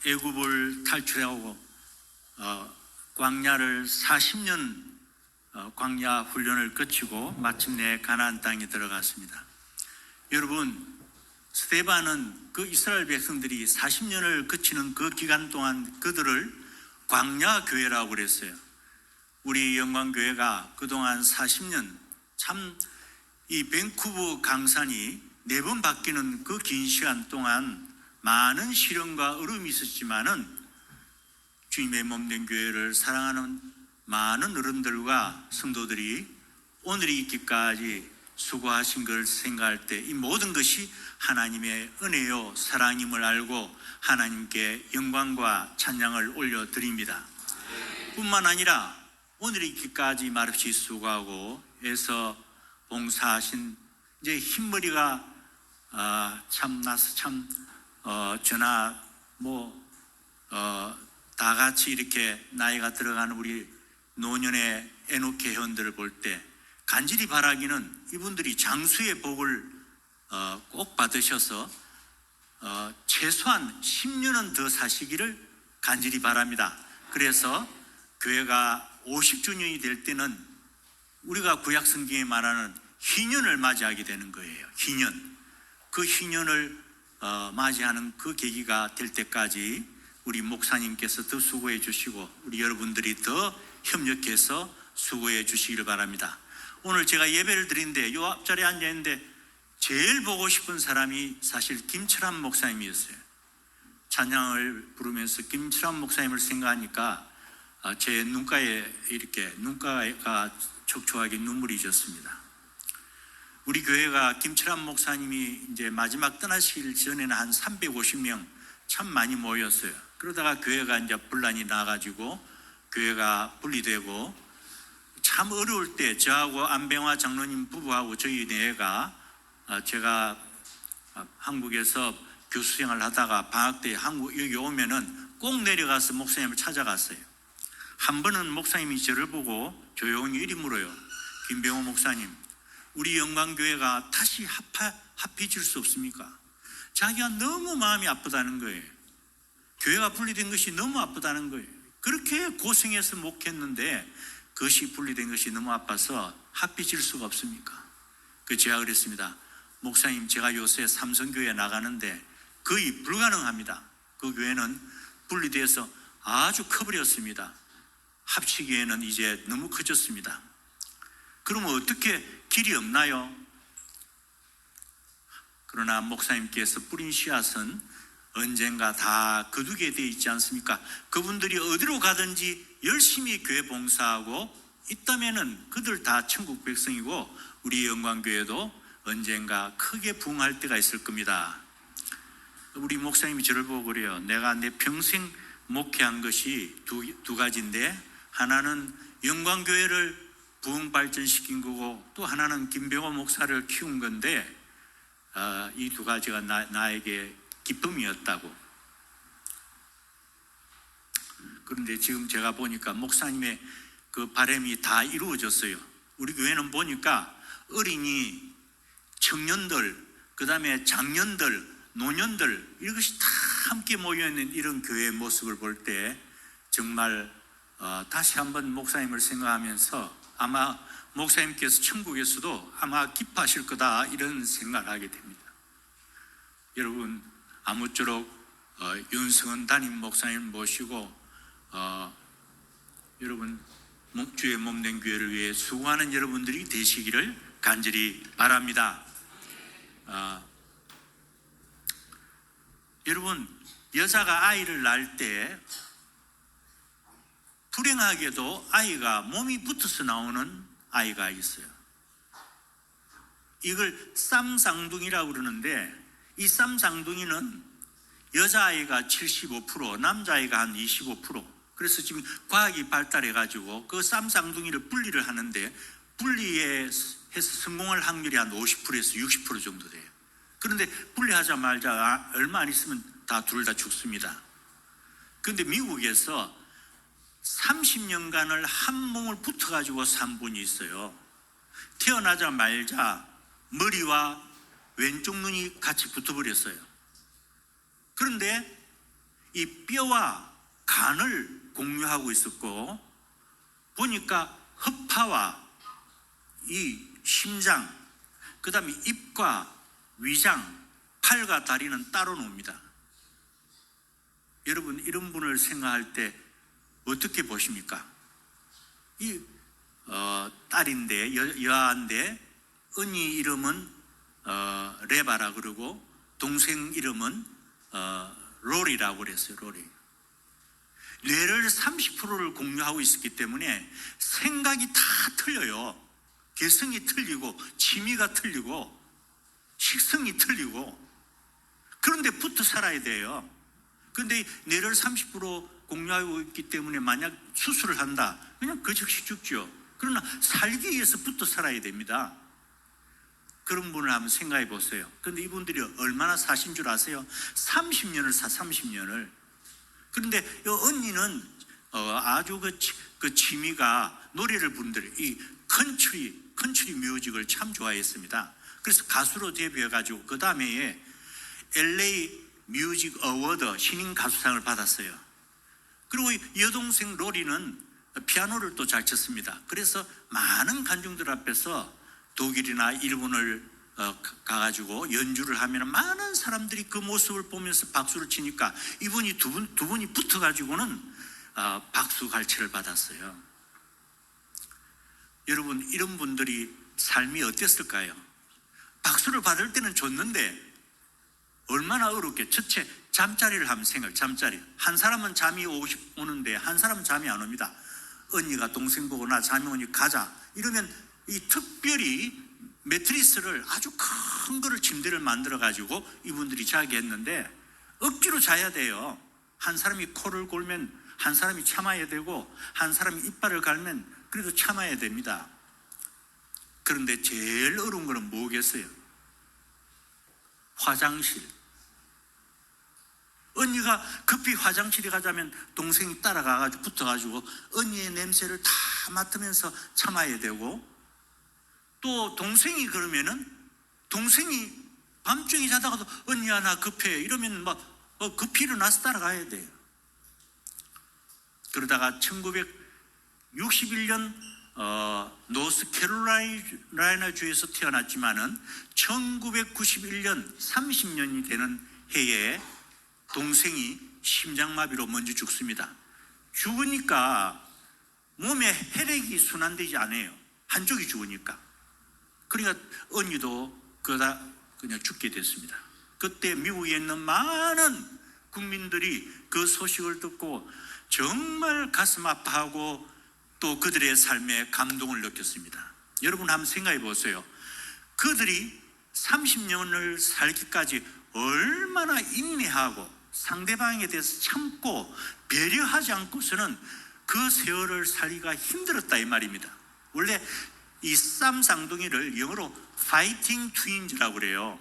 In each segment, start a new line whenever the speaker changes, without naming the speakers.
애굽을 탈출하고 광야를 40년 광야 훈련을 거치고 마침내 가나안 땅에 들어갔습니다. 여러분, 스데반은 그 이스라엘 백성들이 40년을 거치는 그 기간 동안 그들을 광야 교회라고 그랬어요. 우리 영광교회가 그동안 40년 참 이 밴쿠버 강산이 4번 바뀌는 그 긴 시간 동안 많은 시련과 어려움이 있었지만은 주님의 몸된 교회를 사랑하는 많은 어른들과 성도들이 오늘이 있기까지 수고하신 것을 생각할 때 이 모든 것이 하나님의 은혜요 사랑임을 알고 하나님께 영광과 찬양을 올려드립니다. 뿐만 아니라 오늘이 있기까지 말없이 수고하고 애써 봉사하신 이제 흰머리가 참 나서 참 저나 다 같이 이렇게 나이가 들어가는 우리 노년의 에녹회 회원들을 볼 때 간절히 바라기는 이분들이 장수의 복을 꼭 받으셔서 최소한 10년은 더 사시기를 간절히 바랍니다. 그래서 교회가 50주년이 될 때는 우리가 구약 성경에 말하는 희년을 맞이하게 되는 거예요. 희년. 그 희년을 맞이하는 그 계기가 될 때까지 우리 목사님께서 더 수고해 주시고 우리 여러분들이 더 협력해서 수고해 주시기를 바랍니다. 오늘 제가 예배를 드리는데 요 앞자리에 앉아있는데 제일 보고 싶은 사람이 사실 김철환 목사님이었어요. 찬양을 부르면서 김철환 목사님을 생각하니까 제 눈가에 이렇게 눈가가 촉촉하게 눈물이 졌습니다. 우리 교회가 김철환 목사님이 이제 마지막 떠나시기 전에는 한 350명 참 많이 모였어요. 그러다가 교회가 이제 분란이 나가지고 교회가 분리되고 참 어려울 때 저하고 안병화 장로님 부부하고 저희 내가 제가 한국에서 교수 생활을 하다가 방학 때 한국 여기 오면은 꼭 내려가서 목사님을 찾아갔어요. 한 번은 목사님이 저를 보고 조용히 이리 물어요. 김병호 목사님, 우리 영광교회가 다시 합해질 수 없습니까? 자기가 너무 마음이 아프다는 거예요. 교회가 분리된 것이 너무 아프다는 거예요. 그렇게 고생해서 목했는데 그것이 분리된 것이 너무 아파서 합해질 수가 없습니까? 제가 그랬습니다. 목사님, 제가 요새 삼성교회 나가는데 거의 불가능합니다. 그 교회는 분리돼서 아주 커버렸습니다. 합치기에는 이제 너무 커졌습니다. 그러면 어떻게 길이 없나요? 그러나 목사님께서 뿌린 씨앗은 언젠가 다 거두게 되어 있지 않습니까? 그분들이 어디로 가든지 열심히 교회 봉사하고 있다면은 그들 다 천국 백성이고 우리 영광교회도 언젠가 크게 부흥할 때가 있을 겁니다. 우리 목사님이 저를 보고 그래요. 내가 내 평생 목회한 것이 두 가지인데 하나는 영광교회를 부흥 발전시킨 거고 또 하나는 김병호 목사를 키운 건데 이 두 가지가 나에게 기쁨이었다고. 그런데 지금 제가 보니까 목사님의 그 바람이 다 이루어졌어요. 우리 교회는 보니까 어린이, 청년들, 그 다음에 장년들, 노년들 이것이 다 함께 모여있는 이런 교회의 모습을 볼 때 정말 다시 한번 목사님을 생각하면서 아마 목사님께서 천국에서도 아마 기뻐하실 거다 이런 생각을 하게 됩니다. 여러분, 아무쪼록 윤성은 담임 목사님 모시고 여러분 주의 몸된 교회를 위해 수고하는 여러분들이 되시기를 간절히 바랍니다. 여러분, 여자가 아이를 낳을 때 불행하게도 아이가 몸이 붙어서 나오는 아이가 있어요. 이걸 쌈쌍둥이라고 그러는데 이 쌈쌍둥이는 여자아이가 75%, 남자아이가 한 25%. 그래서 지금 과학이 발달해가지고 그 쌈쌍둥이를 분리를 하는데 분리해서 성공할 확률이 한 50%에서 60% 정도 돼요. 그런데 분리하자마자 얼마 안 있으면 둘 다 죽습니다. 그런데 미국에서 30년간을 한 몸을 붙어가지고 산 분이 있어요. 태어나자마자 머리와 왼쪽 눈이 같이 붙어버렸어요. 그런데 이 뼈와 간을 공유하고 있었고, 보니까 허파와 이 심장, 그 다음에 입과 위장, 팔과 다리는 따로 놉니다. 여러분, 이런 분을 생각할 때 어떻게 보십니까? 이 딸인데, 여아인데, 언니 이름은 레바라 그러고 동생 이름은 로리라고 그랬어요. 로리. 뇌를 30%를 공유하고 있었기 때문에 생각이 다 틀려요. 개성이 틀리고 취미가 틀리고 식성이 틀리고, 그런데 붙어 살아야 돼요. 그런데 뇌를 30% 공유하고 있기 때문에 만약 수술을 한다, 그냥 그 즉시 죽죠. 그러나 살기 위해서 붙어 살아야 됩니다. 그런 분을 한번 생각해 보세요. 그런데 이분들이 얼마나 사신 줄 아세요? 30년을 30년을. 그런데 이 언니는 아주 그 취미가 노래를 부른들, 이 컨트리 뮤직을 참 좋아했습니다. 그래서 가수로 데뷔해가지고 그 다음에 LA 뮤직 어워드 신인 가수상을 받았어요. 그리고 여동생 로리는 피아노를 또 잘 쳤습니다. 그래서 많은 관중들 앞에서 독일이나 일본을 가가지고 연주를 하면 많은 사람들이 그 모습을 보면서 박수를 치니까 이분이 두 분이 붙어가지고는 박수 갈채를 받았어요. 여러분, 이런 분들이 삶이 어땠을까요? 박수를 받을 때는 좋는데 얼마나 어렵게. 첫째, 잠자리를 하면 잠자리. 한 사람은 잠이 오는데 한 사람은 잠이 안 옵니다. 언니가 동생 보고 나 잠이 오니 가자 이러면 이 특별히 매트리스를 아주 큰 거를 침대를 만들어 가지고 이분들이 자게 했는데 억지로 자야 돼요. 한 사람이 코를 골면 한 사람이 참아야 되고 한 사람이 이빨을 갈면 그래도 참아야 됩니다. 그런데 제일 어려운 거는 뭐겠어요? 화장실. 언니가 급히 화장실에 가자면 동생이 따라가가지고 붙어가지고 언니의 냄새를 다 맡으면서 참아야 되고, 또 동생이 그러면은 동생이 밤중에 자다가도 언니야 나 급해 이러면 막 급히 일어나서 따라가야 돼요. 그러다가 1961년 노스캐롤라이나 주에서 태어났지만은 1991년 30년이 되는 해에 동생이 심장마비로 먼저 죽습니다. 죽으니까 몸에 혈액이 순환되지 않아요. 한쪽이 죽으니까. 그러니까 언니도 그러다 그냥 죽게 됐습니다. 그때 미국에 있는 많은 국민들이 그 소식을 듣고 정말 가슴 아파하고 또 그들의 삶에 감동을 느꼈습니다. 여러분 한번 생각해 보세요. 그들이 30년을 살기까지 얼마나 인내하고 상대방에 대해서 참고 배려하지 않고서는 그 세월을 살기가 힘들었다 이 말입니다. 원래 이 쌍쌍둥이를 영어로 파이팅 트윈즈라고 그래요.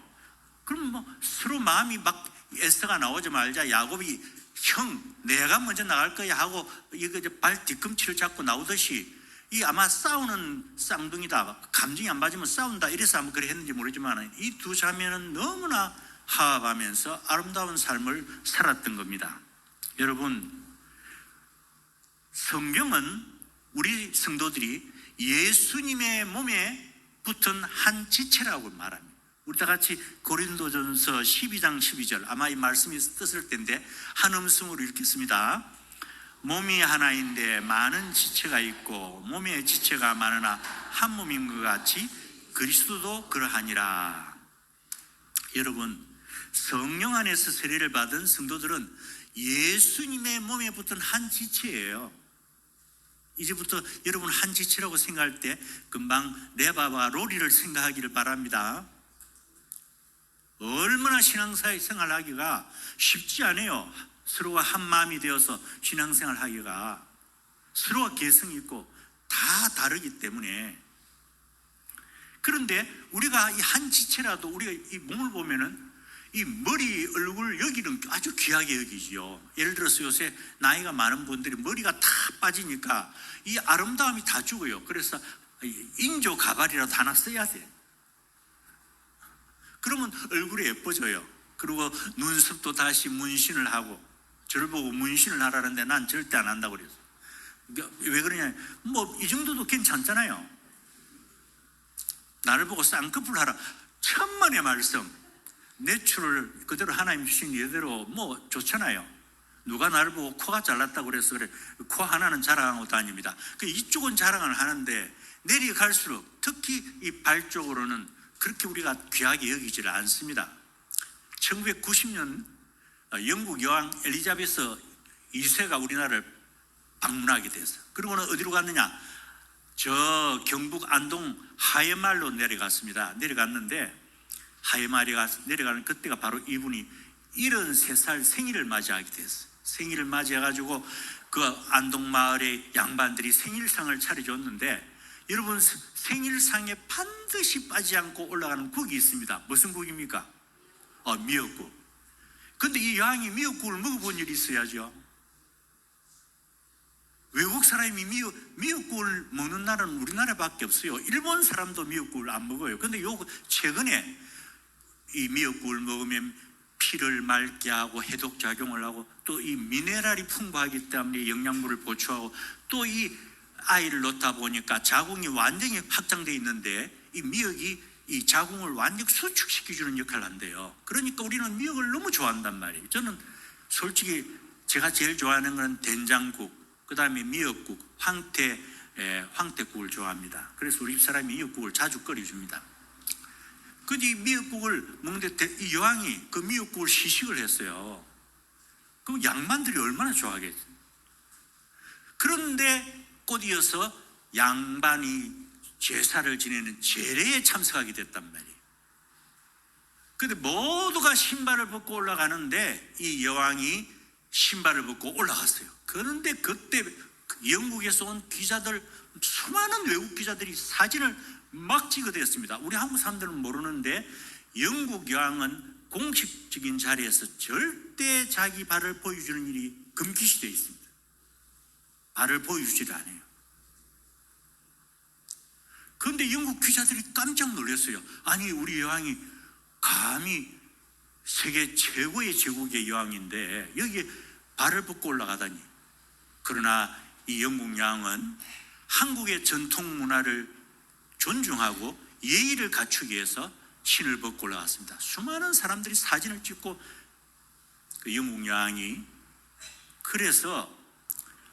그럼 뭐 서로 마음이 막 에서가 나오지 말자 야곱이 형 내가 먼저 나갈 거야 하고 이거 발 뒤꿈치를 잡고 나오듯이 이 아마 싸우는 쌍둥이다, 감정이 안 맞으면 싸운다 이래서 아마 그래 했는지 모르지만 이 두 자매는 너무나 화합하면서 아름다운 삶을 살았던 겁니다. 여러분, 성경은 우리 성도들이 예수님의 몸에 붙은 한 지체라고 말합니다. 우리 다 같이 고린도전서 12장 12절 아마 이 말씀이 뜻을 텐데 한 음성으로 읽겠습니다. 몸이 하나인데 많은 지체가 있고 몸의 지체가 많으나 한 몸인 것 같이 그리스도도 그러하니라. 여러분, 성령 안에서 세례를 받은 성도들은 예수님의 몸에 붙은 한 지체예요. 이제부터 여러분 한 지체라고 생각할 때 금방 레바와 로리를 생각하기를 바랍니다. 얼마나 신앙생활 하기가 쉽지 않아요. 서로가 한 마음이 되어서 신앙생활 하기가 서로가 개성이 있고 다 다르기 때문에. 그런데 우리가 이 한 지체라도 우리가 이 몸을 보면은 이 머리, 얼굴 여기는 아주 귀하게 여기지요. 예를 들어서 요새 나이가 많은 분들이 머리가 다 빠지니까 이 아름다움이 다 죽어요. 그래서 인조 가발이라도 하나 써야 돼. 그러면 얼굴이 예뻐져요. 그리고 눈썹도 다시 문신을 하고 저를 보고 문신을 하라는데 난 절대 안 한다고 그랬어. 왜 그러냐, 뭐 이 정도도 괜찮잖아요. 나를 보고 쌍꺼풀 하라, 천만의 말씀, 내추럴 그대로 하나님 주신 이대로 뭐 좋잖아요. 누가 나를 보고 코가 잘났다고 그래서 그래 코 하나는 자랑하고 다닙니다. 이쪽은 자랑을 하는데 내려갈수록 특히 이 발 쪽으로는 그렇게 우리가 귀하게 여기지를 않습니다. 1990년 영국 여왕 엘리자베스 2세가 우리나라를 방문하게 됐어요. 그리고는 어디로 갔느냐, 저 경북 안동 하회말로 내려갔습니다. 내려갔는데 하회말에 내려가는 그때가 바로 이분이 73살 생일을 맞이하게 됐어요. 생일을 맞이해가지고 그 안동 마을의 양반들이 생일상을 차려줬는데, 여러분 생일상에 반드시 빠지지 않고 올라가는 국이 있습니다. 무슨 국입니까? 미역국. 근데 이 여왕이 미역국을 먹어본 일이 있어야죠. 외국 사람이 미역국을 먹는 나라는 우리나라밖에 없어요. 일본 사람도 미역국을 안 먹어요. 근데 최근에 이 미역국을 먹으면 피를 맑게 하고 해독작용을 하고 또 이 미네랄이 풍부하기 때문에 영양분을 보충하고 또 이 아이를 놓다 보니까 자궁이 완전히 확장되어 있는데 이 미역이 이 자궁을 완전히 수축시켜주는 역할을 한대요. 그러니까 우리는 미역을 너무 좋아한단 말이에요. 저는 솔직히 제가 제일 좋아하는 건 된장국, 그 다음에 미역국, 황태국을 좋아합니다. 그래서 우리 집사람이 미역국을 자주 끓여줍니다. 이 미역국을 먹는데 이 여왕이 그 미역국을 시식을 했어요. 그럼 양반들이 얼마나 좋아하겠어요. 그런데 곧이어서 양반이 제사를 지내는 제례에 참석하게 됐단 말이에요. 근데 모두가 신발을 벗고 올라가는데 이 여왕이 신발을 벗고 올라갔어요. 그런데 그때 영국에서 온 기자들, 수많은 외국 기자들이 사진을 막 찍어댔습니다. 우리 한국 사람들은 모르는데 영국 여왕은 공식적인 자리에서 절대 자기 발을 보여주는 일이 금기시되어 있습니다. 발을 보여주지 않아요. 그런데 영국 기자들이 깜짝 놀랐어요. 아니, 우리 여왕이 감히 세계 최고의 제국의 여왕인데 여기에 발을 벗고 올라가다니. 그러나 이 영국 여왕은 한국의 전통 문화를 존중하고 예의를 갖추기 위해서 신을 벗고 올라갔습니다. 수많은 사람들이 사진을 찍고 그 영국 여왕이, 그래서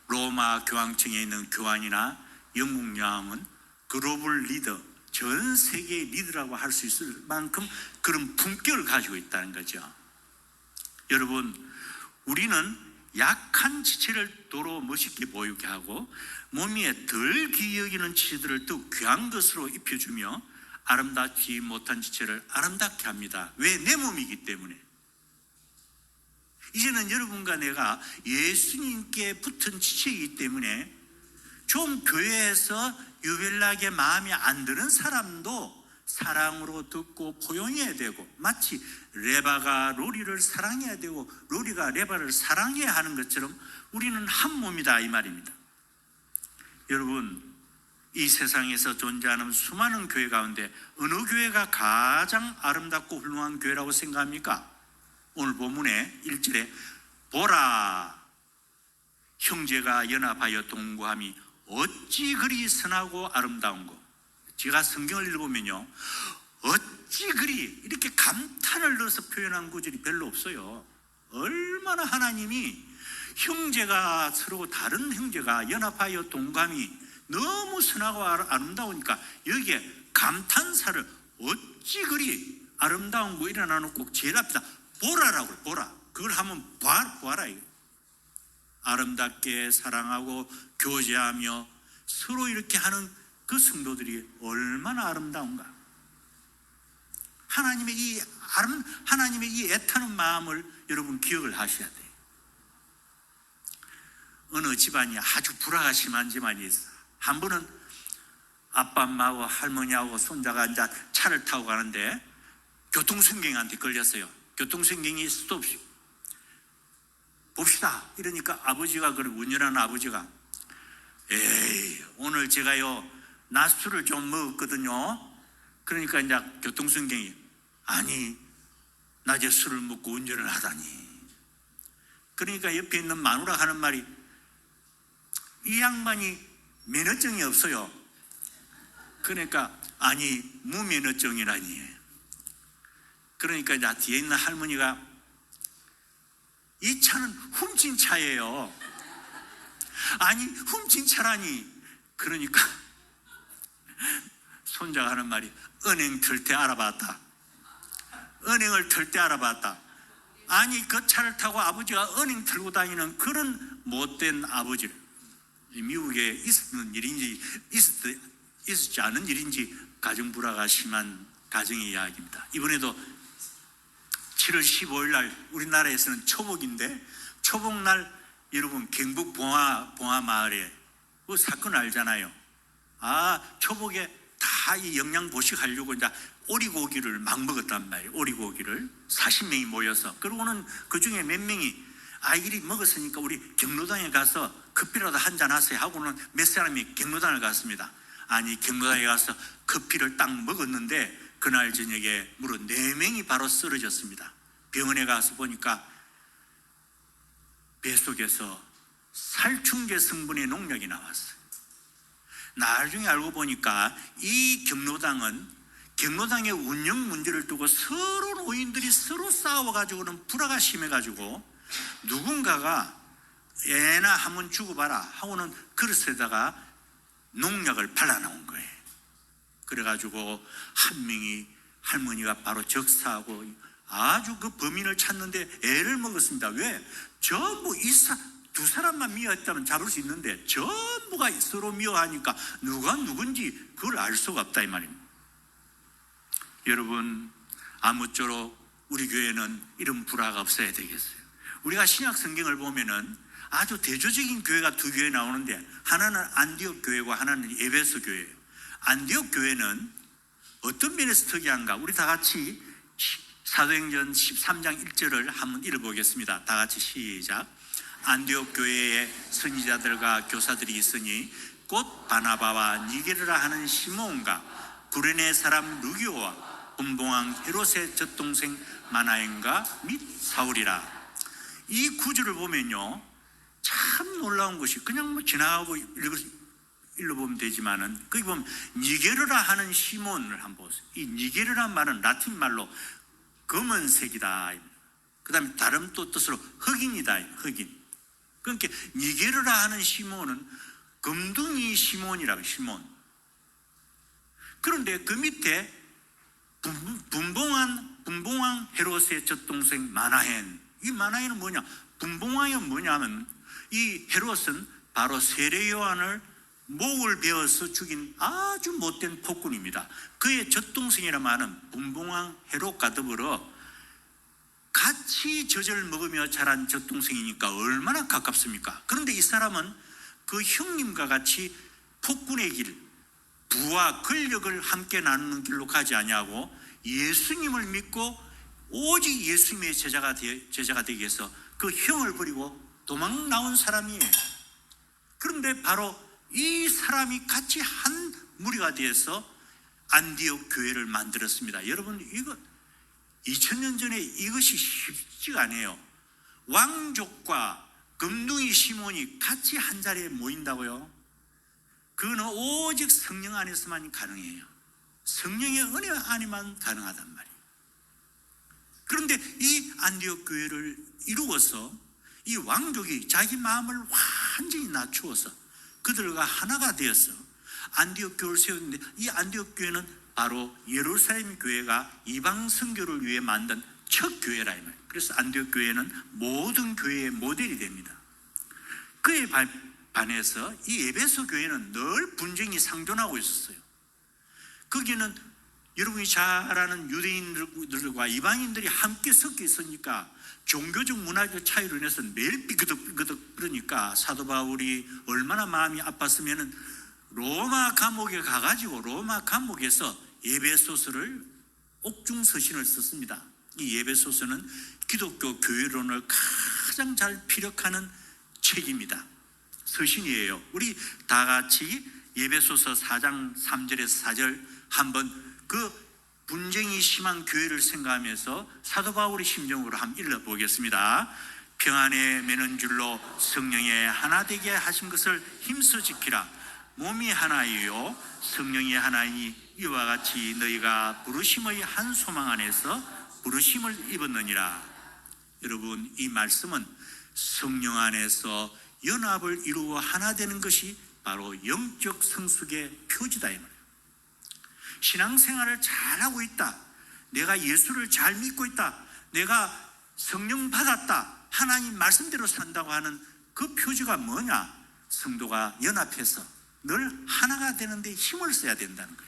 로마 교황청에 있는 교황이나 영국 여왕은 글로벌 리더, 전 세계의 리더라고 할 수 있을 만큼 그런 품격을 가지고 있다는 거죠. 여러분, 우리는 약한 지체를 도로 멋있게 보이게 하고 몸 위에 덜 귀히 여기는 지체들을 더욱 귀한 것으로 입혀주며 아름답지 못한 지체를 아름답게 합니다. 왜? 내 몸이기 때문에. 이제는 여러분과 내가 예수님께 붙은 지체이기 때문에 좀 교회에서 유별나게 마음에 안 드는 사람도 사랑으로 듣고 포용해야 되고, 마치 레바가 로리를 사랑해야 되고 로리가 레바를 사랑해야 하는 것처럼 우리는 한 몸이다, 이 말입니다. 여러분, 이 세상에서 존재하는 수많은 교회 가운데 어느 교회가 가장 아름답고 훌륭한 교회라고 생각합니까? 오늘 본문의 1절에 보라, 형제가 연합하여 동거함이 어찌 그리 선하고 아름다운고. 제가 성경을 읽으면요, 어찌 그리 이렇게 감탄을 넣어서 표현한 구절이 별로 없어요. 얼마나 하나님이 형제가 서로 다른 형제가 연합하여 동감이 너무 선하고 아름다우니까 여기에 감탄사를 어찌 그리 아름다운 거 일어나는 꼭 제일 앞에다 보라라고 그래. 보라. 그걸 한번 보아라. 이거. 아름답게 사랑하고 교제하며 서로 이렇게 하는 그 성도들이 얼마나 아름다운가. 하나님의 이 애타는 마음을 여러분 기억을 하셔야 돼요. 어느 집안이 아주 불화가 심한 집안이 있어. 한 번은 아빠, 엄마하고 할머니하고 손자가 이제 차를 타고 가는데 교통순경한테 걸렸어요. 교통순경이 스톱. 봅시다. 이러니까 아버지가, 운전하는 아버지가, 에이, 오늘 제가요 낮술을 좀 먹었거든요. 그러니까 이제 교통순경이, 아니 낮에 술을 먹고 운전을 하다니. 그러니까 옆에 있는 마누라 하는 말이, 이 양반이 면허증이 없어요. 그러니까 아니 무면허증이라니. 그러니까 이제 뒤에 있는 할머니가, 이 차는 훔친 차예요. 아니 훔친 차라니. 그러니까 손자가 하는 말이, 은행 털 때 알아봤다. 은행을 털 때 알아봤다. 아니 그 차를 타고 아버지가 은행 털고 다니는 그런 못된 아버지를, 미국에 있었던 일인지 있었지 않은 일인지 가정불화가 심한 가정의 이야기입니다. 이번에도 7월 15일 날 우리나라에서는 초복인데, 초복날 여러분 경북 봉화 마을에 그 사건 알잖아요. 초복에 다 이 영양보식 하려고 이제 오리고기를 막 먹었단 말이에요. 오리고기를 40명이 모여서. 그러고는 그 중에 몇 명이 이리 먹었으니까 우리 경로당에 가서 커피라도 한잔 하세요 하고는 몇 사람이 경로당을 갔습니다. 아니 경로당에 가서 커피를 딱 먹었는데 그날 저녁에 무려 4명이 바로 쓰러졌습니다. 병원에 가서 보니까 배 속에서 살충제 성분의 농약이 나왔어요. 나중에 알고 보니까 이 경로당의 운영 문제를 두고 서로 노인들이 서로 싸워가지고는 불화가 심해가지고, 누군가가 애나 한번 주고봐라 하고는 그릇에다가 농약을 발라놓은 거예요. 그래가지고 한 명이, 할머니가 바로 적사하고 아주 그 범인을 찾는데 애를 먹었습니다. 왜? 전부 두 사람만 미워했다면 잡을 수 있는데 전부가 서로 미워하니까 누가 누군지 그걸 알 수가 없다 이 말입니다. 여러분, 아무쪼록 우리 교회는 이런 불화가 없어야 되겠어요. 우리가 신약 성경을 보면은 아주 대조적인 교회가 두 교회 나오는데, 하나는 안디옥 교회고 하나는 에베소 교회예요. 안디옥 교회는 어떤 면에서 특이한가? 우리 다 같이 사도행전 13장 1절을 한번 읽어보겠습니다. 다 같이 시작. 안디옥 교회에 선지자들과 교사들이 있으니 곧 바나바와 니게르라 하는 시몬과 구레네 사람 루기오와 분봉왕 헤롯의 젖동생 마나엔과 및 사울이라. 이 구절을 보면요, 참 놀라운 것이, 그냥 뭐 지나가고 읽어보면 되지만은, 거기 보면 니게르라 하는 시몬을 한번 보세요. 이 니게르란 말은 라틴 말로 검은색이다, 그 다음에 다른 또 뜻으로 흑인이다, 흑인. 그러니까 니게르라 하는 시몬은 금둥이 시몬이라고, 시몬. 그런데 그 밑에 분봉왕 헤롯의 젖동생 마나헨. 이 마나헨은 뭐냐? 분봉왕은 뭐냐면, 이 헤롯은 바로 세례 요한을 목을 베어서 죽인 아주 못된 폭군입니다. 그의 젖동생이라 말은 분봉왕 헤롯과 더불어 같이 젖을 먹으며 자란 젖동생이니까 얼마나 가깝습니까? 그런데 이 사람은 그 형님과 같이 폭군의 길, 부와 권력을 함께 나누는 길로 가지 아니하고 예수님을 믿고 오직 예수님의 제자가 되기 위해서 그 형을 버리고 도망 나온 사람이에요. 그런데 바로 이 사람이 같이 한 무리가 되어서 안디옥 교회를 만들었습니다. 여러분, 이거 2000년 전에 이것이 쉽지가 않아요. 왕족과 금둥이 시몬이 같이 한 자리에 모인다고요? 그거는 오직 성령 안에서만 가능해요. 성령의 은혜 안에만 가능하단 말이에요. 그런데 이 안디옥 교회를 이루어서 이 왕족이 자기 마음을 완전히 낮추어서 그들과 하나가 되어서 안디옥 교회를 세웠는데, 이 안디옥 교회는 바로 예루살렘 교회가 이방 선교를 위해 만든 첫 교회라 이 말이에요. 그래서 안디옥 교회는 모든 교회의 모델이 됩니다. 그에 반해서 이 에베소 교회는 늘 분쟁이 상존하고 있었어요. 거기는 여러분이 잘 아는 유대인들과 이방인들이 함께 섞여 있으니까 종교적 문화적 차이로 인해서 매일 삐그덕삐그덕 그러니까 사도 바울이 얼마나 마음이 아팠으면은 로마 감옥에 가가지고 로마 감옥에서 에베소서를 옥중서신을 썼습니다. 이 에베소서는 기독교 교회론을 가장 잘 피력하는 책입니다. 서신이에요. 우리 다 같이 에베소서 4장 3절에서 4절 한번 그 분쟁이 심한 교회를 생각하면서 사도 바울의 심정으로 한번 읽어보겠습니다. 평안에 매는 줄로 성령에 하나 되게 하신 것을 힘써 지키라. 몸이 하나이요 성령이 하나이니 이와 같이 너희가 부르심의 한 소망 안에서 부르심을 입었느니라. 여러분, 이 말씀은 성령 안에서 연합을 이루어 하나 되는 것이 바로 영적 성숙의 표지다 이 말이에요. 신앙생활을 잘하고 있다, 내가 예수를 잘 믿고 있다, 내가 성령 받았다, 하나님 말씀대로 산다고 하는 그 표지가 뭐냐? 성도가 연합해서 늘 하나가 되는데 힘을 써야 된다는 거예요.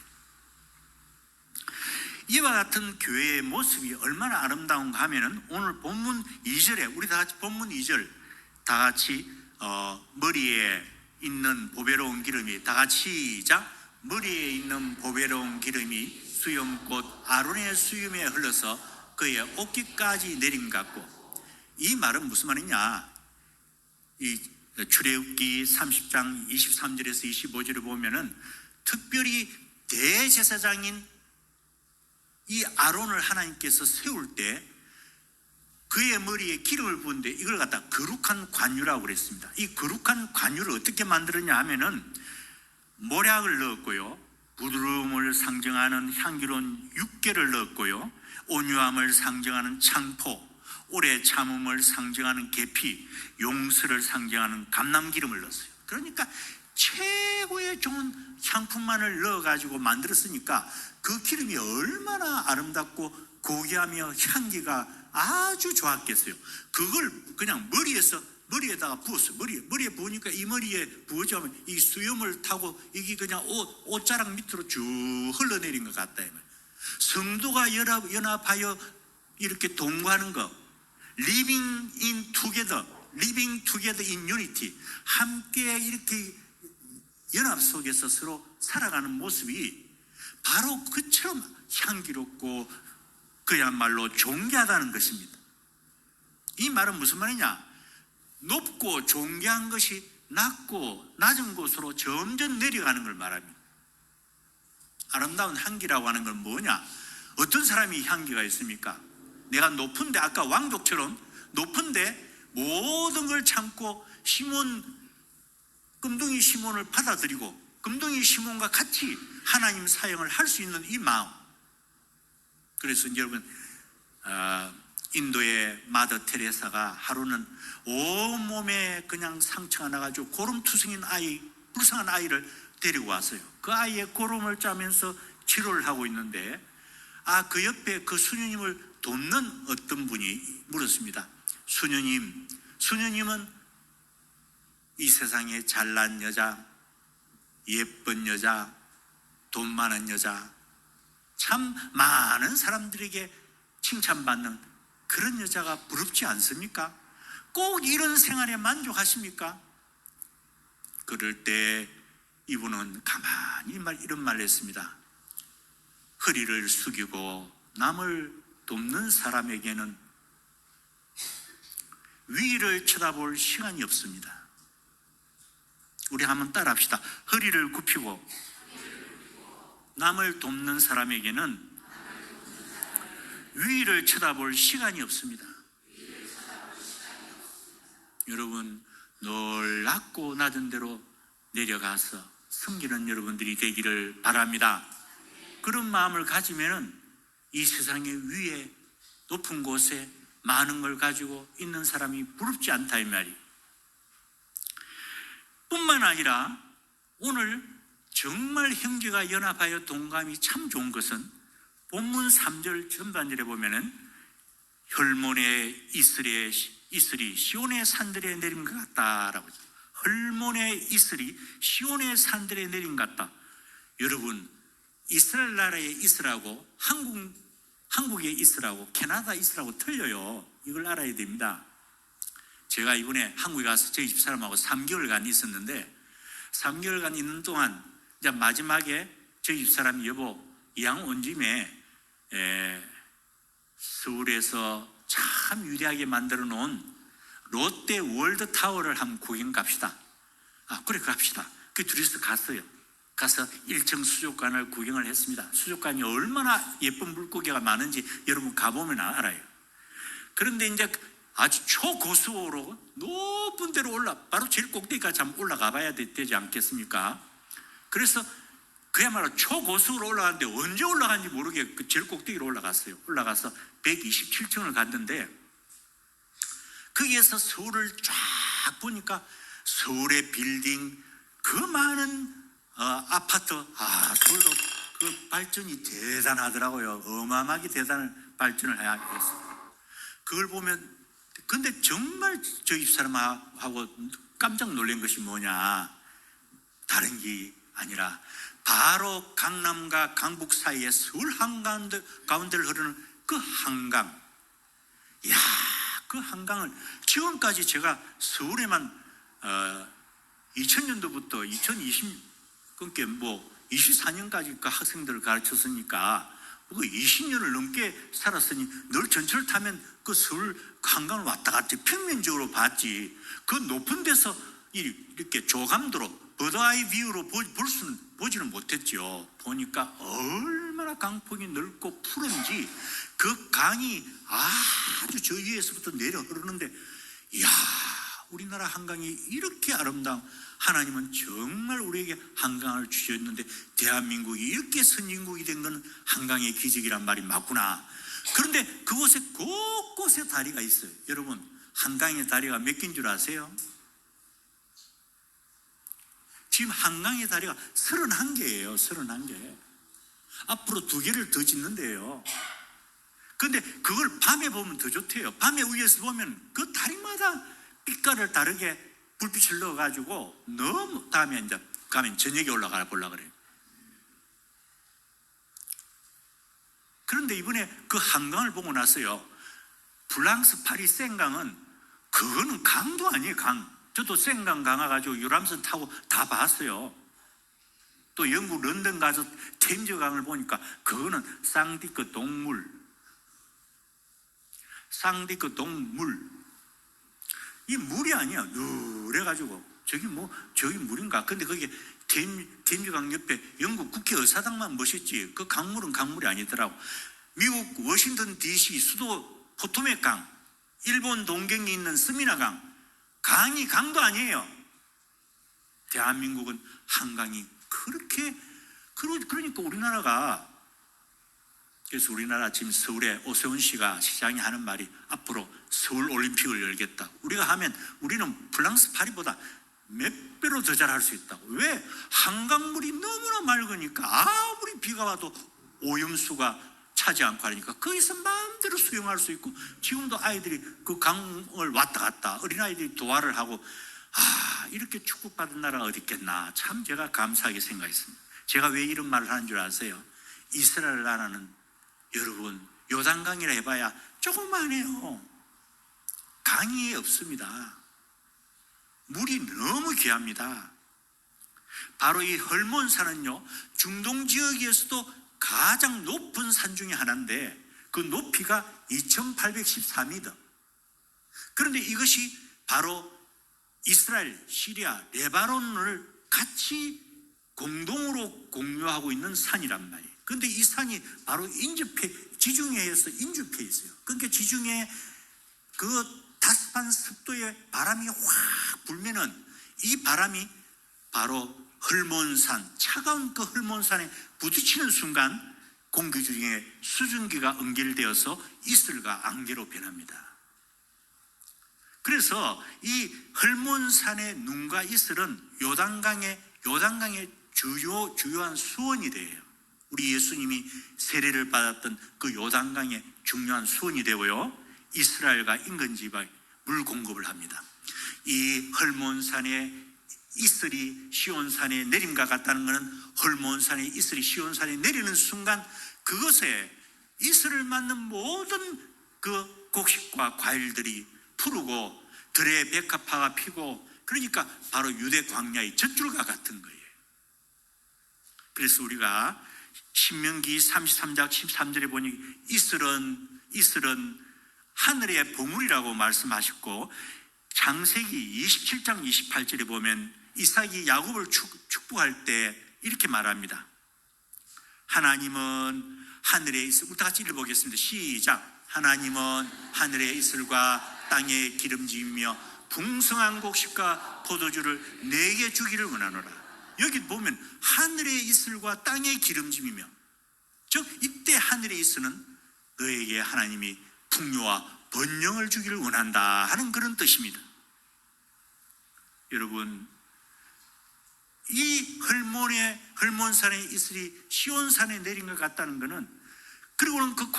이와 같은 교회의 모습이 얼마나 아름다운가 하면은 오늘 본문 2절에 우리 다 같이 본문 2절 다 같이 머리에 있는 보배로운 기름이, 다 같이 시작. 머리에 있는 보배로운 기름이 수염꽃 아론의 수염에 흘러서 그의 어깨까지 내림 같고, 이 말은 무슨 말이냐? 이 출애굽기 30장 23절에서 25절을 보면은 특별히 대제사장인 이 아론을 하나님께서 세울 때 그의 머리에 기름을 부은데 이걸 갖다 거룩한 관유라고 그랬습니다. 이 거룩한 관유를 어떻게 만들었냐 하면은 모략을 넣었고요, 부드러움을 상징하는 향기로운 육개를 넣었고요, 온유함을 상징하는 창포, 오래 참음을 상징하는 계피, 용서를 상징하는 감람기름을 넣었어요. 그러니까 최고의 좋은 향품만을 넣어가지고 만들었으니까 그 기름이 얼마나 아름답고 고귀하며 향기가 아주 좋았겠어요. 그걸 그냥 머리에다가 부었어요. 머리에 부으니까 이 머리에 부어지면 이 수염을 타고 이게 그냥 옷자락 밑으로 쭉 흘러내린 것 같다. 성도가 연합하여 이렇게 동거하는 것, living together in unity, 함께 이렇게 연합 속에서 서로 살아가는 모습이 바로 그처럼 향기롭고 그야말로 존귀하다는 것입니다. 이 말은 무슨 말이냐? 높고 존귀한 것이 낮고 낮은 곳으로 점점 내려가는 걸 말합니다. 아름다운 향기라고 하는 건 뭐냐? 어떤 사람이 향기가 있습니까? 내가 높은데, 아까 왕족처럼 높은데 모든 걸 참고 금둥이 시몬을 받아들이고 금둥이 시몬과 같이 하나님 사역을 할 수 있는 이 마음. 그래서 여러분, 인도의 마더 테레사가 하루는 온몸에 그냥 상처가 나가지고 고름투성인 불쌍한 아이를 데리고 왔어요. 그 아이의 고름을 짜면서 치료를 하고 있는데 그 옆에 그 수녀님을 돕는 어떤 분이 물었습니다. 수녀님은 이 세상에 잘난 여자, 예쁜 여자, 돈 많은 여자, 참 많은 사람들에게 칭찬받는 그런 여자가 부럽지 않습니까? 꼭 이런 생활에 만족하십니까? 그럴 때 이분은 가만히 이런 말을 했습니다. 허리를 숙이고 남을 돕는 사람에게는 위를 쳐다볼 시간이 없습니다. 우리 한번 따라합시다. 허리를 굽히고 남을 돕는 사람에게는 위를 쳐다볼 시간이 없습니다. 여러분, 늘 낮고 낮은 대로 내려가서 섬기는 여러분들이 되기를 바랍니다. 그런 마음을 가지면은 이 세상의 위에 높은 곳에 많은 걸 가지고 있는 사람이 부럽지 않다 이 말이. 뿐만 아니라 오늘 정말 형제가 연합하여 동감이 참 좋은 것은 본문 3절 전반절에 보면은 혈몬의 이슬이 시온의 산들에 내린 것 같다라고 하죠. 혈몬의 이슬이 시온의 산들에 내린 것 같다. 여러분, 이스라엘 나라의 이슬하고 한국의 이슬하고 캐나다 이슬하고 틀려요. 이걸 알아야 됩니다. 제가 이번에 한국에 가서 저희 집사람하고 3개월간 있었는데 3개월간 있는 동안 이제 마지막에 저희 집사람이 여보 이왕 온 김에 서울에서 참 위대하게 만들어 놓은 롯데 월드타워를 한번 구경 갑시다. 그래 갑시다. 그 둘이서 갔어요. 가서 1층 수족관을 구경을 했습니다. 수족관이 얼마나 예쁜 물고기가 많은지 여러분 가보면 알아요. 그런데 이제 아주 초고수로 높은 데로 바로 제일 꼭대기까지 한번 올라가 봐야 되지 않겠습니까? 그래서 그야말로 초고수로 올라갔는데 언제 올라갔는지 모르게 그 제일 꼭대기로 올라갔어요. 올라가서 127층을 갔는데 거기에서 서울을 쫙 보니까 서울의 빌딩, 그 많은 아파트, 서울도 그 발전이 대단하더라고요. 어마어마하게 대단한 발전을 해야 했어요. 그걸 보면, 근데 정말 저 집사람하고 깜짝 놀란 것이 뭐냐, 다른 게 아니라 바로 강남과 강북 사이에 서울 한가운데를 흐르는 그 한강. 야, 그 한강을 지금까지 제가 서울에만 2000년도부터 2020, 그러니까 뭐 24년까지 그 학생들을 가르쳤으니까 그 20년을 넘게 살았으니 늘 전철 타면 그 서울 한강을 왔다 갔지, 평면적으로 봤지. 그 높은 데서 이렇게 조감도로 버드아이 뷰로 보지는 못했죠. 보니까 얼마나 강폭이 넓고 푸른지, 그 강이 아주 저 위에서부터 내려 흐르는데, 이야, 우리나라 한강이 이렇게 아름다운, 하나님은 정말 우리에게 한강을 주셨는데 대한민국이 이렇게 선진국이 된 건 한강의 기적이란 말이 맞구나. 그런데 그곳에 곳곳에 다리가 있어요. 여러분, 한강의 다리가 몇 개인 줄 아세요? 지금 한강의 다리가 31개예요. 31개. 앞으로 2개를 더 짓는데요. 근데 그걸 밤에 보면 더 좋대요. 밤에 위에서 보면 그 다리마다 빛깔을 다르게 불빛을 넣어가지고, 너무, 다음에 이제 가면 저녁에 올라가 보려고 그래요. 그런데 이번에 그 한강을 보고 나서요, 프랑스 파리 생강은, 그거는 강도 아니에요, 강. 저도 생강 가가지고 유람선 타고 다 봤어요. 또 영국 런던 가서 템즈 강을 보니까 그거는 쌍디크 동물. 이 물이 아니야. 누래가지고 저기 물인가? 근데 거기 템즈강 옆에 영국 국회 의사당만 멋있지, 그 강물은 강물이 아니더라고. 미국 워싱턴 DC 수도 포토맥 강, 일본 동경에 있는 스미나 강, 강이 강도 아니에요. 대한민국은 한강이 그렇게, 그러니까 우리나라가, 그래서 우리나라 지금 서울에 오세훈 씨가 시장이 하는 말이 앞으로 서울 올림픽을 열겠다. 우리가 하면 우리는 프랑스 파리보다 몇 배로 더 잘할 수 있다고. 왜? 한강물이 너무나 맑으니까 아무리 비가 와도 오염수가 차지 않고 하니까 거기서 마음대로 수영할 수 있고, 지금도 아이들이 그 강을 왔다 갔다 어린아이들이 도와를 하고, 이렇게 축복받은 나라가 어디 있겠나. 참 제가 감사하게 생각했습니다. 제가 왜 이런 말을 하는 줄 아세요? 이스라엘 나라는 여러분, 요단강이라 해봐야 조그만해요. 강이 없습니다. 물이 너무 귀합니다. 바로 이 헐몬산은요, 중동 지역에서도 가장 높은 산 중에 하나인데 그 높이가 2814m. 그런데 이것이 바로 이스라엘, 시리아, 레바논을 같이 공동으로 공유하고 있는 산이란 말이에요. 그런데 이 산이 바로 지중해에서 인접해 있어요. 그러니까 지중해 그 다습한 습도의 바람이 확 불면은 이 바람이 바로 헐몬산, 차가운 그 헐몬산에 부딪히는 순간 공기 중에 수증기가 응결되어서 이슬과 안개로 변합니다. 그래서 이 헐몬산의 눈과 이슬은 요단강의 주요한 수원이 돼요. 우리 예수님이 세례를 받았던 그 요단강의 중요한 수원이 되고요, 이스라엘과 인근 지방에 물 공급을 합니다. 이 헐몬산의 이슬이 시온산에 내림과 같다는 것은 헐몬산의 이슬이 시온산에 내리는 순간 그것에 이슬을 맞는 모든 그 곡식과 과일들이 푸르고 들의 백합화가 피고, 그러니까 바로 유대 광야의 젖줄과 같은 거예요. 그래서 우리가 신명기 33장 13절에 보니 이슬은 하늘의 보물이라고 말씀하셨고, 창세기 27장 28절에 보면 이삭이 야곱을 축복할 때 이렇게 말합니다. 하나님은 하늘의 이슬, 우리 다 같이 읽어보겠습니다. 시작. 하나님은 하늘의 이슬과 땅에 기름짐이며 풍성한 곡식과 포도주를 내게 주기를 원하노라. 여기 보면 하늘의 이슬과 땅의 기름짐이며, 즉 이때 하늘의 이슬은 너에게 하나님이 풍요와 번영을 주기를 원한다 하는 그런 뜻입니다. 여러분, 이 헐몬산의 이슬이 시온산에 내린 것 같다는 것은, 그리고는 그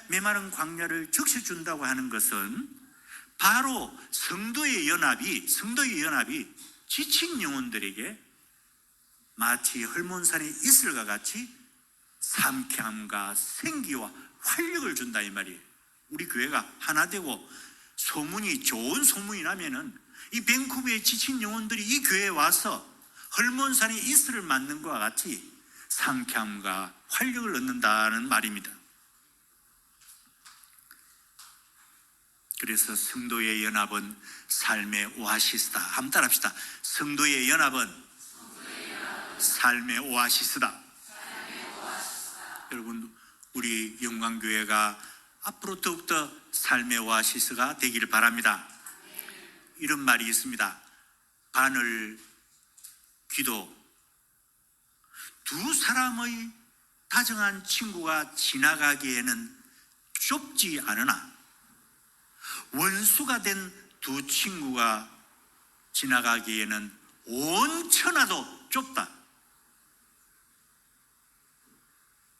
메마른 광야를 적셔준다고 하는 것은 바로 성도의 연합이 지친 영혼들에게 마치 헐몬산의 이슬과 같이 상쾌함과 생기와 활력을 준다 이 말이에요. 우리 교회가 하나 되고 좋은 소문이 나면은 이 밴쿠버의 지친 영혼들이 이 교회에 와서 헐몬산의 이슬을 맞는 것과 같이 상쾌함과 활력을 얻는다는 말입니다. 그래서 성도의 연합은 삶의 오아시스다. 한번 따라합시다. 성도의 연합은 삶의 오아시스다. 여러분, 우리 영광교회가 앞으로 더욱더 삶의 오아시스가 되기를 바랍니다. 이런 말이 있습니다. 바늘 귀도 두 사람의 다정한 친구가 지나가기에는 좁지 않으나 원수가 된 두 친구가 지나가기에는 온 천하도 좁다.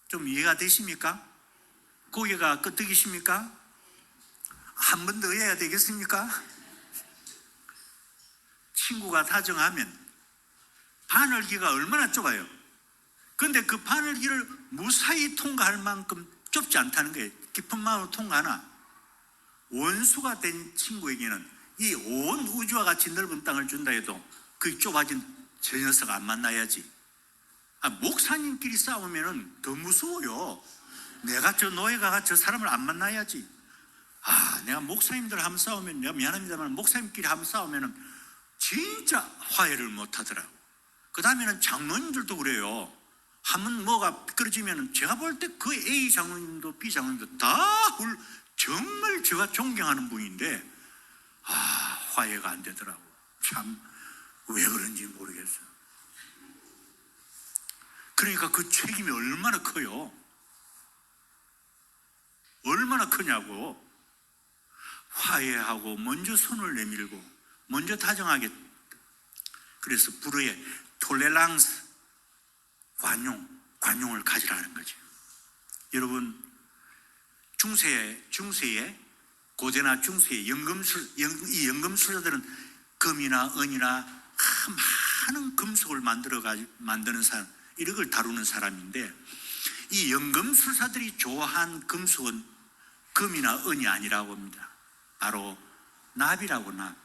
좀 이해가 되십니까? 고개가 끄덕이십니까? 한 번 더 해야 되겠습니까? 친구가 다정하면 바늘기가 얼마나 좁아요. 그런데 그 바늘기를 무사히 통과할 만큼 좁지 않다는 거예요. 깊은 마음으로 통과하나 원수가 된 친구에게는 이 온 우주와 같이 넓은 땅을 준다 해도 그 좁아진 저 녀석 안 만나야지. 목사님끼리 싸우면 더 무서워요. 내가 저 노예가 저 사람을 안 만나야지. 내가 목사님들 한번 싸우면, 내가 미안합니다만 목사님끼리 한번 싸우면 진짜 화해를 못 하더라고. 그 다음에는 장로님들도 그래요. 한번 뭐가 미끄러지면 제가 볼 때 그 A 장로님도 B 장로님도 다 정말 제가 존경하는 분인데 화해가 안 되더라고. 참 왜 그런지 모르겠어요. 그러니까 그 책임이 얼마나 커요. 얼마나 크냐고. 화해하고 먼저 손을 내밀고 먼저 다정하게. 그래서 불어의 톨레랑스, 관용을 가지라는 거죠. 여러분, 중세에 고대나 중세의 이 연금술사들은 금이나 은이나 많은 금속을 만드는 사람, 이런 걸 다루는 사람인데, 이 연금술사들이 좋아한 금속은 금이나 은이 아니라고 합니다. 바로 납이라고. 납.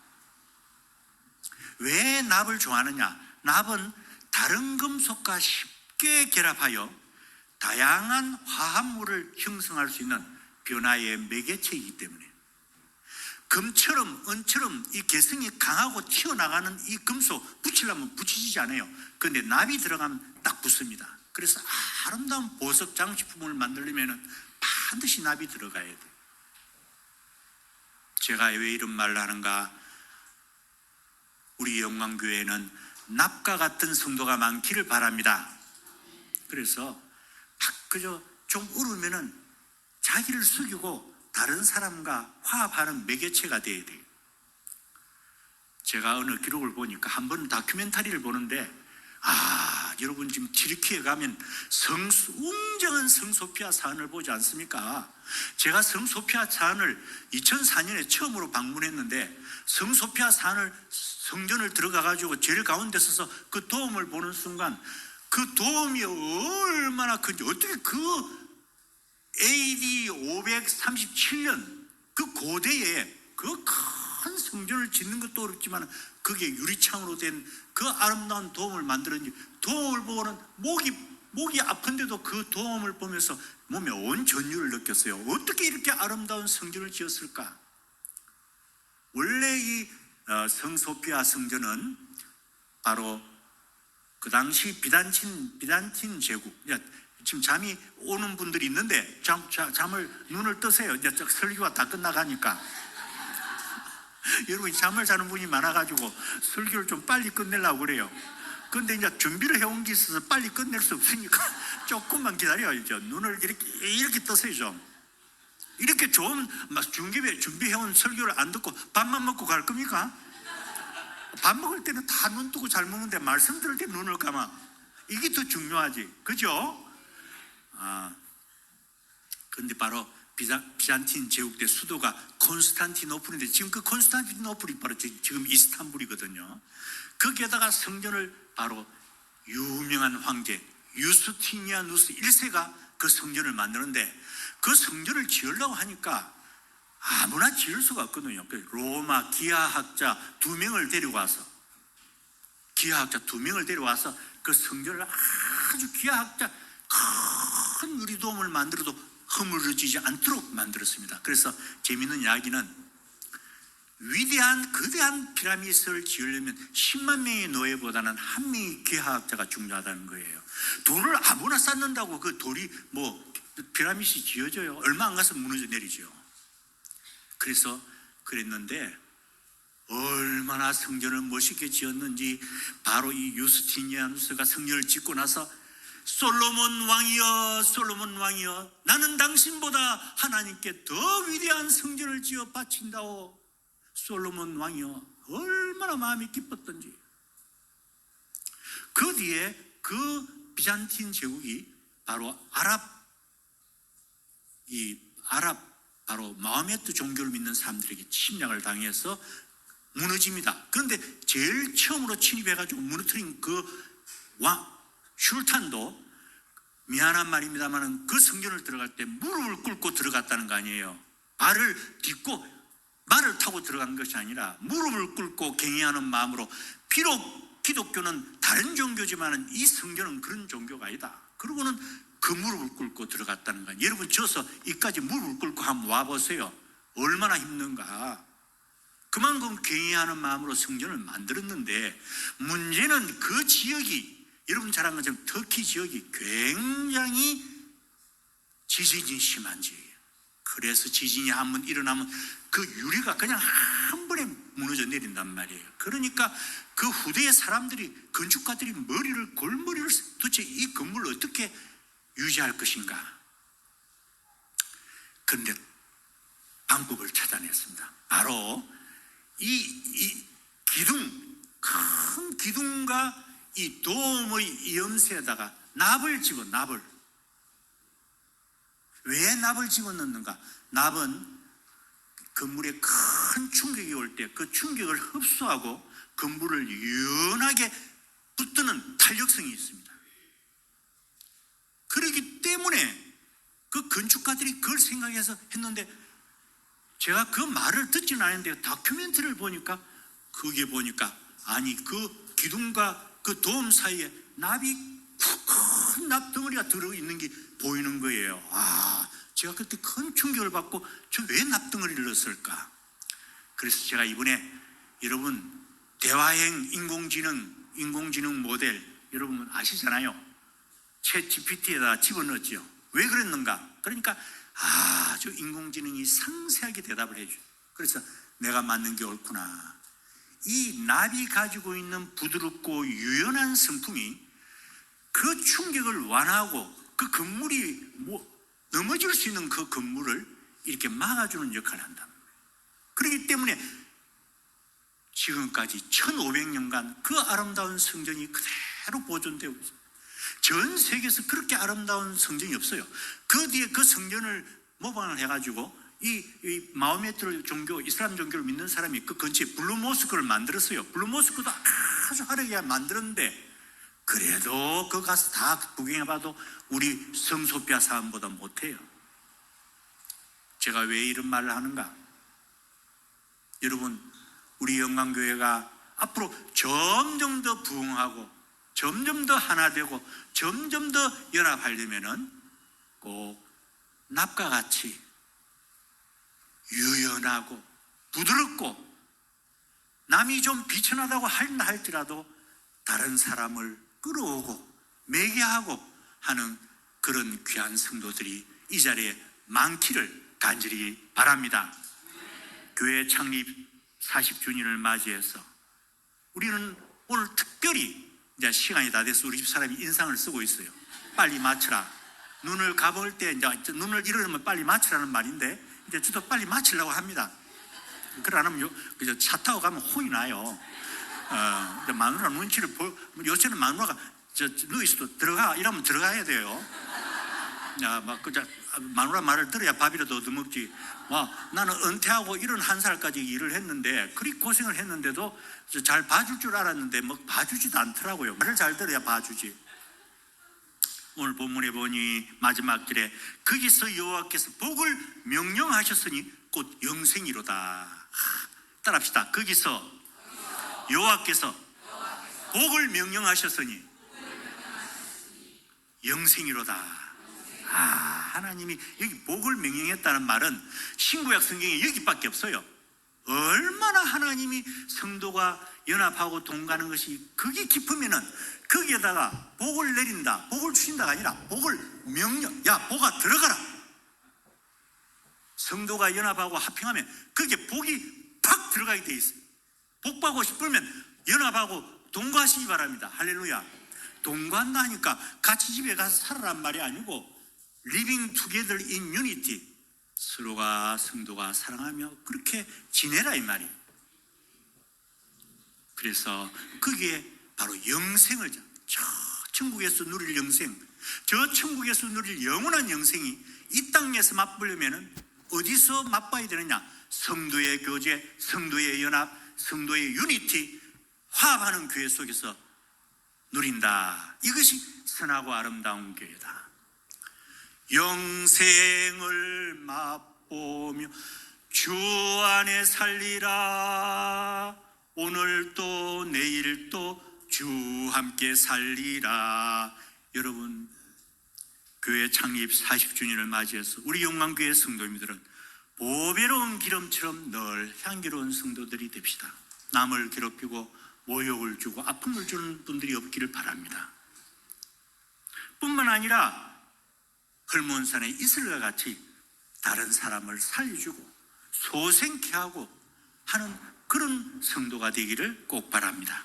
왜 납을 좋아하느냐? 납은 다른 금속과 쉽게 결합하여 다양한 화합물을 형성할 수 있는 변화의 매개체이기 때문에, 금처럼 은처럼 이 개성이 강하고 튀어나가는 이 금속 붙이려면 붙이지 않아요. 그런데 납이 들어가면 딱 붙습니다. 그래서 아름다운 보석 장식품을 만들려면 반드시 납이 들어가야 돼요. 제가 왜 이런 말을 하는가? 우리 영광교회는 납과 같은 성도가 많기를 바랍니다. 그래서 그저 좀 울으면은 자기를 숙이고 다른 사람과 화합하는 매개체가 되어야 돼요. 제가 어느 기록을 보니까 한 번 다큐멘터리를 보는데, 여러분 지금 튀르키예 가면 웅장한 성소피아 사원을 보지 않습니까? 제가 성소피아 사원을 2004년에 처음으로 방문했는데, 성소피아 사원을 성전을 들어가가지고 제일 가운데 서서 그 도움을 보는 순간 그 도움이 얼마나 큰지, 어떻게 그 AD 537년 그 고대에 그 큰 성전을 짓는 것도 어렵지만 그게 유리창으로 된 그 아름다운 도움을 만들었는지, 도움을 보고는 목이 아픈데도 그 도움을 보면서 몸에 온 전율을 느꼈어요. 어떻게 이렇게 아름다운 성전을 지었을까? 원래 이 성소피아 성전은 바로 그 당시 비단틴 제국, 지금 잠이 오는 분들이 있는데 눈을 뜨세요. 이제 설교가 다 끝나가니까. 여러분 잠을 자는 분이 많아가지고 설교를 좀 빨리 끝내려고 그래요. 근데 이제 준비를 해온 게 있어서 빨리 끝낼 수 없으니까 조금만 기다려야죠. 눈을 이렇게 떠서요 좀. 이렇게 좋은 준비해온 설교를 안 듣고 밥만 먹고 갈 겁니까? 밥 먹을 때는 다 눈 뜨고 잘 먹는데 말씀 들을 때 눈을 감아. 이게 더 중요하지. 그죠? 근데 바로 비잔틴 제국대 수도가 콘스탄티노플인데 지금 그 콘스탄티노플이 바로 지금 이스탄불이거든요. 거기에다가 성전을 바로 유명한 황제 유스티니아누스 1세가 그 성전을 만드는데 그 성전을 지으려고 하니까 아무나 지을 수가 없거든요. 로마 기하학자 2명을 데려와서 그 성전을 아주 기하학자 큰 유리돔을 만들어도 허물어지지 않도록 만들었습니다. 그래서 재미있는 이야기는 거대한 피라미드를 지으려면 10만 명의 노예보다는 한 명의 기하학자가 중요하다는 거예요. 돌을 아무나 쌓는다고 그 돌이 피라미드이 지어져요? 얼마 안 가서 무너져 내리죠. 그래서 그랬는데 얼마나 성전을 멋있게 지었는지 바로 이 유스티니아누스가 성전을 짓고 나서 솔로몬 왕이여 나는 당신보다 하나님께 더 위대한 성전을 지어 바친다오. 솔로몬 왕이여 얼마나 마음이 기뻤던지. 그 뒤에 그 비잔틴 제국이 바로 바로 마호메트 종교를 믿는 사람들에게 침략을 당해서 무너집니다. 그런데 제일 처음으로 침입해가지고 무너뜨린 그 슐탄도 미안한 말입니다만 그 성전을 들어갈 때 무릎을 꿇고 들어갔다는 거 아니에요. 말을 타고 들어간 것이 아니라 무릎을 꿇고 경외하는 마음으로. 비록 기독교는 다른 종교지만 이 성전은 그런 종교가 아니다. 그러고는 그 무릎을 꿇고 들어갔다는 거예요. 여러분 저서 이까지 무릎을 꿇고 한번 와보세요. 얼마나 힘든가. 그만큼 경외하는 마음으로 성전을 만들었는데 문제는 그 지역이 여러분 잘 아는 것처럼 터키 지역이 굉장히 지진이 심한 지역이에요. 그래서 지진이 한번 일어나면 그 유리가 그냥 한 번에 무너져 내린단 말이에요. 그러니까 그 후대의 건축가들이 골머리를 도대체 이 건물을 어떻게 유지할 것인가. 그런데 방법을 찾아냈습니다. 바로 이 큰 기둥과 이 돔의 염새에다가 납을. 왜 납을 집어넣는가? 납은 건물에 큰 충격이 올 때 그 충격을 흡수하고 건물을 유연하게 붙드는 탄력성이 있습니다. 그렇기 때문에 그 건축가들이 그걸 생각해서 했는데 제가 그 말을 듣지는 않았는데 다큐멘터리를 보니까 아니 그 기둥과 그 돔 사이에 큰 납덩어리가 들어있는 게 보이는 거예요. 제가 그때 큰 충격을 받고 저 왜 납덩어리를 넣었을까? 그래서 제가 이번에 여러분 대화형 인공지능 모델 여러분 아시잖아요. 챗 GPT에다 집어넣었죠. 왜 그랬는가? 그러니까 저 인공지능이 상세하게 대답을 해줘요. 그래서 내가 맞는 게 옳구나. 이 납이 가지고 있는 부드럽고 유연한 성품이 그 충격을 완화하고 그 건물이 넘어질 수 있는 그 건물을 이렇게 막아주는 역할을 한다. 그렇기 때문에 지금까지 1500년간 그 아름다운 성전이 그대로 보존되고 있어요. 전 세계에서 그렇게 아름다운 성전이 없어요. 그 뒤에 그 성전을 모방을 해가지고 이 마호메트 종교, 이슬람 종교를 믿는 사람이 그 근처에 블루모스크를 만들었어요. 블루모스크도 아주 화려하게 만들었는데 그래도 그 가서 다 구경해봐도 우리 성소피아 사람보다 못해요. 제가 왜 이런 말을 하는가? 여러분 우리 영광교회가 앞으로 점점 더 부흥하고 점점 더 하나 되고 점점 더 연합하려면은 꼭 납과 같이 유연하고 부드럽고 남이 좀 비천하다고 할지라도 다른 사람을 끌어오고 매개하고 하는 그런 귀한 성도들이 이 자리에 많기를 간절히 바랍니다. 교회 창립 40주년을 맞이해서 우리는 오늘 특별히 이제 시간이 다 돼서 우리 집 사람이 인상을 쓰고 있어요. 빨리 맞춰라. 눈을 감을 때 이제 눈을 이러면 빨리 맞추라는 말인데 이제 저도 빨리 맞추려고 합니다. 그래 안 하면 그저 차 타고 가면 혼이 나요. 마누라 눈치를 요새는 마누라가 루이스도 들어가 이러면 들어가야 돼요. 마누라 말을 들어야 밥이라도 얻어먹지. 나는 은퇴하고 71살까지 일을 했는데 그리 고생을 했는데도 잘 봐줄 줄 알았는데 봐주지도 않더라고요. 말을 잘 들어야 봐주지. 오늘 본문에 보니 마지막 절에 거기서 여호와께서 복을 명령하셨으니 곧 영생이로다. 따라합시다. 거기서 여호와께서 복을 명령하셨으니 영생이로다. 하나님이 여기 복을 명령했다는 말은 신구약 성경에 여기밖에 없어요. 얼마나 하나님이 성도가 연합하고 동가는 것이 그게 깊으면은 거기에다가 복을 내린다, 복을 주신다가 아니라 복을 명령, 야 복아 들어가라. 성도가 연합하고 합행하면 그게 복이 팍 들어가게 돼 있어요. 복 받고 싶으면 연합하고 동거하시기 바랍니다. 할렐루야. 동거한다니까 같이 집에 가서 살아란 말이 아니고 living together in unity, 서로가 성도가 사랑하며 그렇게 지내라 이 말이에요. 그래서 그게 바로 영생을, 저 천국에서 누릴 영생, 저 천국에서 누릴 영원한 영생이 이 땅에서 맛보려면 어디서 맛봐야 되느냐? 성도의 교제, 성도의 연합, 성도의 유니티, 화합하는 교회 속에서 누린다. 이것이 선하고 아름다운 교회다. 영생을 맛보며 주 안에 살리라. 오늘도 내일도 주 함께 살리라. 여러분, 교회 창립 40주년을 맞이해서 우리 영광교회 성도님들은 보배로운 기름처럼 늘 향기로운 성도들이 됩시다. 남을 괴롭히고 모욕을 주고 아픔을 주는 분들이 없기를 바랍니다. 뿐만 아니라 헐몬산의 이슬과 같이 다른 사람을 살려주고 소생케 하고 하는 그런 성도가 되기를 꼭 바랍니다.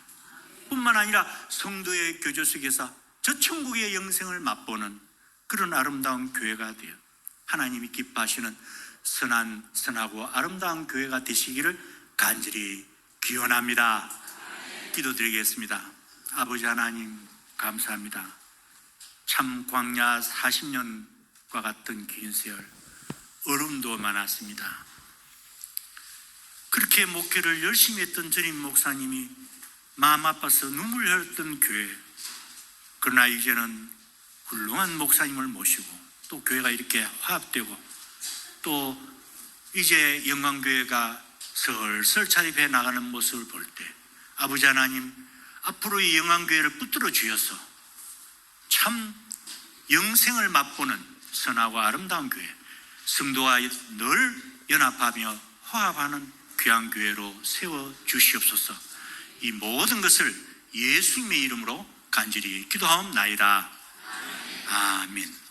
뿐만 아니라 성도의 교제 속에서 저 천국의 영생을 맛보는 그런 아름다운 교회가 되어 하나님이 기뻐하시는 선하고 아름다운 교회가 되시기를 간절히 기원합니다. 기도드리겠습니다. 아버지 하나님 감사합니다. 참 광야 40년과 같은 긴 세월, 어려움도 많았습니다. 그렇게 목회를 열심히 했던 전임 목사님이 마음 아파서 눈물 흘렸던 교회, 그러나 이제는 훌륭한 목사님을 모시고 또 교회가 이렇게 화합되고 또 이제 영광교회가 슬슬 자립해 나가는 모습을 볼 때 아버지 하나님, 앞으로 이 영광교회를 붙들어 주셔서 참 영생을 맛보는 선하고 아름다운 교회, 성도와 늘 연합하며 화합하는 귀한 교회로 세워 주시옵소서. 이 모든 것을 예수님의 이름으로 간절히 기도하옵나이다. 아멘.